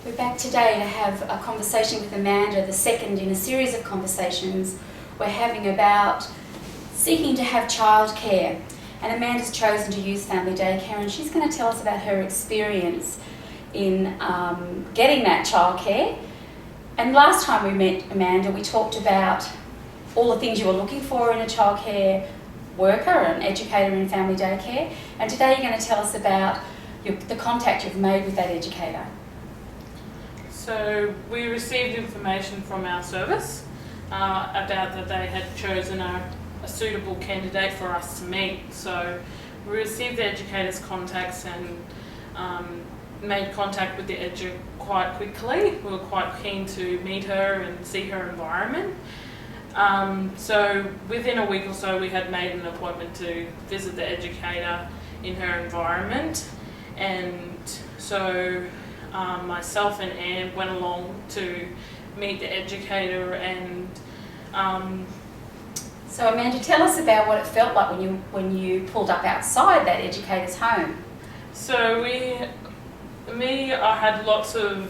We're back today to have a conversation with Amanda, the second in a series of conversations we're having about seeking to have childcare. And Amanda's chosen to use family daycare, and she's going to tell us about her experience in getting that childcare. And last time we met Amanda, we talked about all the things you were looking for in a childcare worker, an educator in family daycare. And today you're going to tell us about the contact you've made with that educator. So we received information from our service about that they had chosen a suitable candidate for us to meet. So we received the educator's contacts and made contact with the educator quite quickly. We were quite keen to meet her and see her environment. So within a week or so we had made an appointment to visit the educator in her environment, and so myself and Anne went along to meet the educator. And So Amanda, tell us about what it felt like when you pulled up outside that educator's home. So I had lots of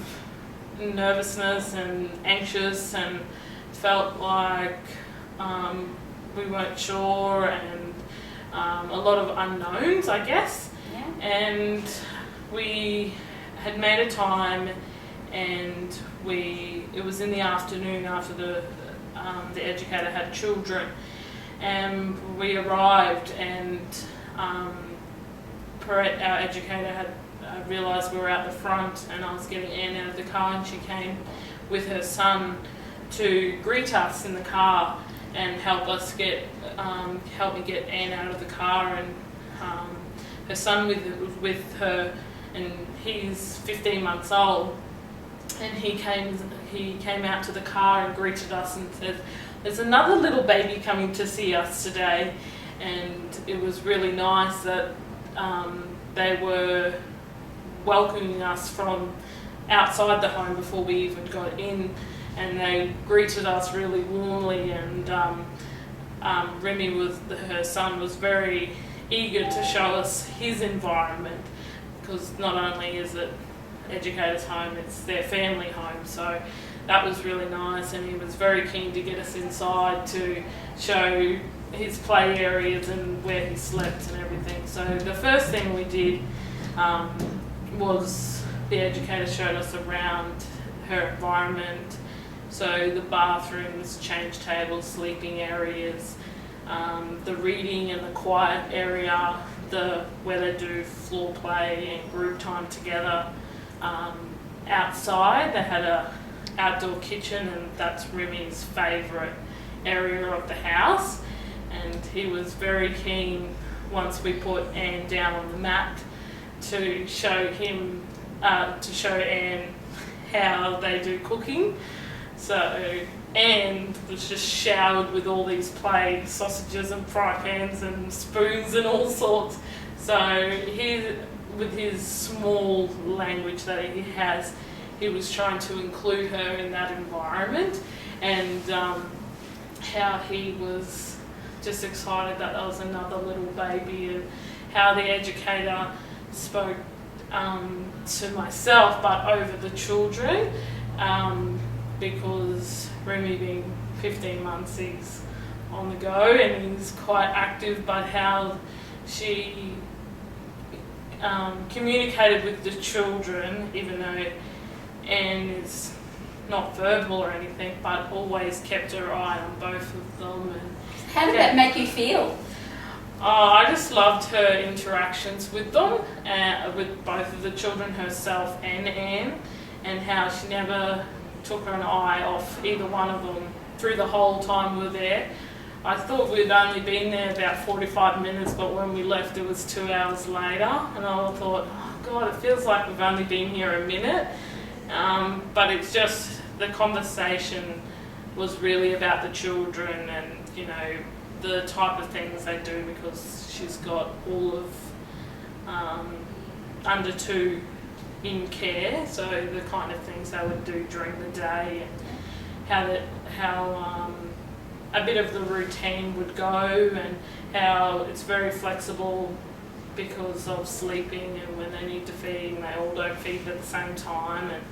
nervousness and anxious, and felt like we weren't sure, and a lot of unknowns, I guess. Yeah. And we had made a time, and it was in the afternoon after the educator had children, and we arrived, and our educator had realised we were out the front, and I was getting Anne out of the car, and she came with her son to greet us in the car and help me get Anne out of the car, and her son with her, and he's 15 months old, and he came out to the car and greeted us and said, "There's another little baby coming to see us today." And it was really nice that they were welcoming us from outside the home before we even got in, and they greeted us really warmly. And Remy, her son, was very eager to show us his environment, because not only is it educator's home, it's their family home. So that was really nice, and he was very keen to get us inside to show his play areas and where he slept and everything. So the first thing we did was the educator showed us around her environment. So the bathrooms, change tables, sleeping areas, the reading and the quiet area, where they do floor play and group time together. Outside they had a outdoor kitchen, and that's Remy's favourite area of the house, and he was very keen once we put Anne down on the mat to show Anne how they do cooking. So Anne was just showered with all these plates, sausages and fry pans and spoons and all sorts. So with his small language that he has, he was trying to include her in that environment, and how he was just excited that there was another little baby, and how the educator spoke to myself but over the children, because Remy, being 15 months, he's on the go and he's quite active, but how she communicated with the children, even though Anne is not verbal or anything, but always kept her eye on both of them. And how did that make you feel? I just loved her interactions with them, with both of the children, herself and Anne, and how she never took her eye off either one of them through the whole time we were there. I thought we'd only been there about 45 minutes, but when we left it was 2 hours later, and I thought, oh God, it feels like we've only been here a minute. But it's just, the conversation was really about the children and, the type of things they do, because she's got all of under 2 in care, so the kind of things they would do during the day, and how a bit of the routine would go, and how it's very flexible because of sleeping, and when they need to feed, and they all don't feed at the same time, and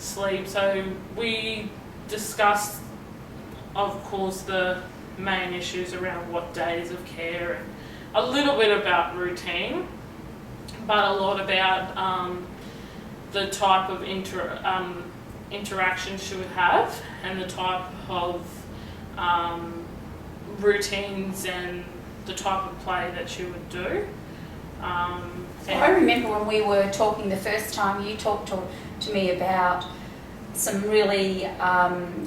sleep. So we discussed, of course, the main issues around what days of care and a little bit about routine, but a lot about the type of interaction she would have and the type of routines and the type of play that she would do. I remember when we were talking the first time, you talked to me about some really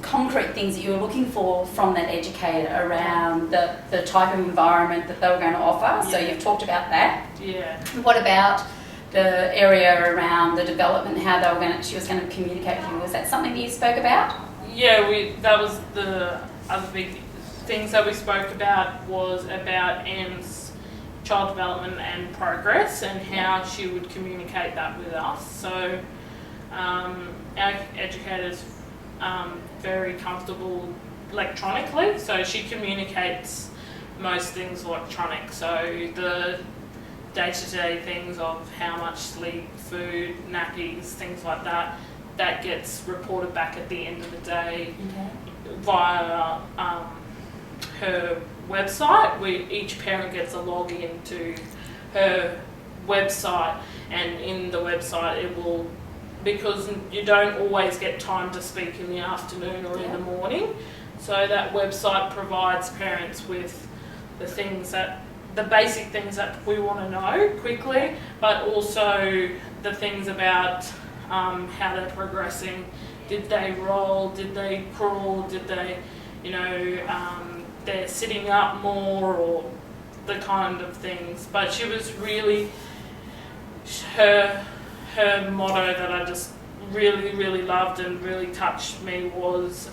concrete things that you were looking for from that educator around the type of environment that they were going to offer. So you've talked about that. Yeah. What about the area around the development, how she was going to communicate with you? Was that something that you spoke about? Yeah, that was the other big things that we spoke about, was about Anne's child development and progress and how she would communicate that with us. So our educator's very comfortable electronically, so she communicates most things electronic. So the day-to-day things of how much sleep, food, nappies, things like that, that gets reported back at the end of the day via her website. Each parent gets a login to her website, and in the website it will, because you don't always get time to speak in the afternoon or in the morning, so that website provides parents with the basic things that we want to know quickly, but also the things about how they're progressing. Did they roll? Did they crawl? Did they, they're sitting up more, or the kind of things. But she was really, her motto that I just really, really loved and really touched me was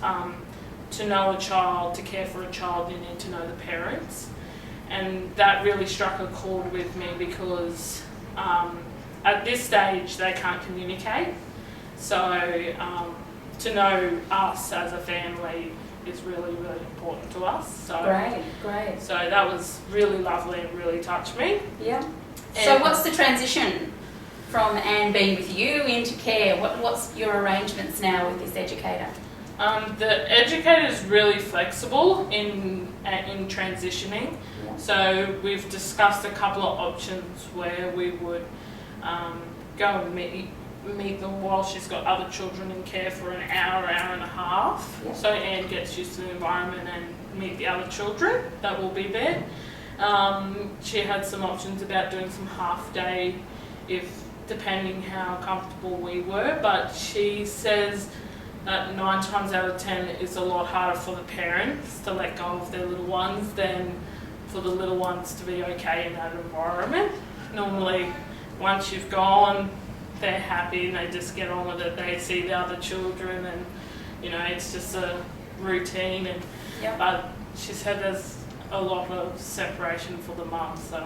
to know a child, to care for a child, you need to know the parents. And that really struck a chord with me because at this stage they can't communicate. So to know us as a family is really, really important to us. So, Great. So that was really lovely and really touched me. Yeah. So what's the transition from Anne being with you into care? What's your arrangements now with this educator? The educator is really flexible in transitioning. Yeah. So we've discussed a couple of options where we would go and meet them while she's got other children in care for an hour and a half. Yeah. So Anne gets used to the environment and meet the other children that will be there. She had some options about doing some half day, depending how comfortable we were, but she says that 9 times out of 10 it's a lot harder for the parents to let go of their little ones than for the little ones to be okay in that environment. Normally, once you've gone, they're happy and they just get on with it. They see the other children and, it's just a routine. But she said there's a lot of separation for the mum. So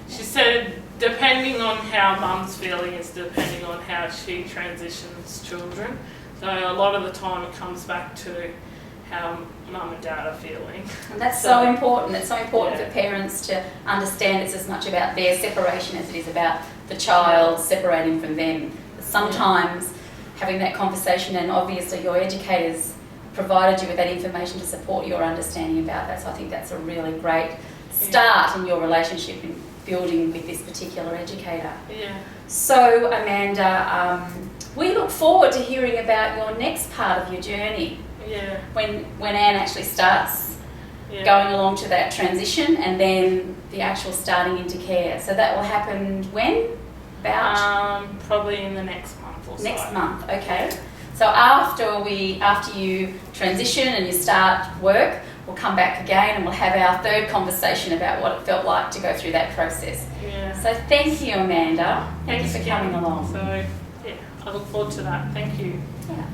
she said depending on how mum's feeling is depending on how she transitions children. So a lot of the time it comes back to how mum and dad are feeling. And that's so important. It's so important for parents to understand it's as much about their separation as it is about the child separating from them. Sometimes having that conversation, and obviously your educators provided you with that information to support your understanding about that. So I think that's a really great start in your relationship in building with this particular educator. Yeah. So Amanda, we look forward to hearing about your next part of your journey. Yeah. When Anne actually starts going along to that transition and then the actual starting into care. So that will happen when? About? Probably in the next month or so. Next month, okay. So after you transition and you start work, we'll come back again and we'll have our third conversation about what it felt like to go through that process. Yeah. So thank you, Amanda. Thank you for coming along. So, I look forward to that. Thank you. Yeah.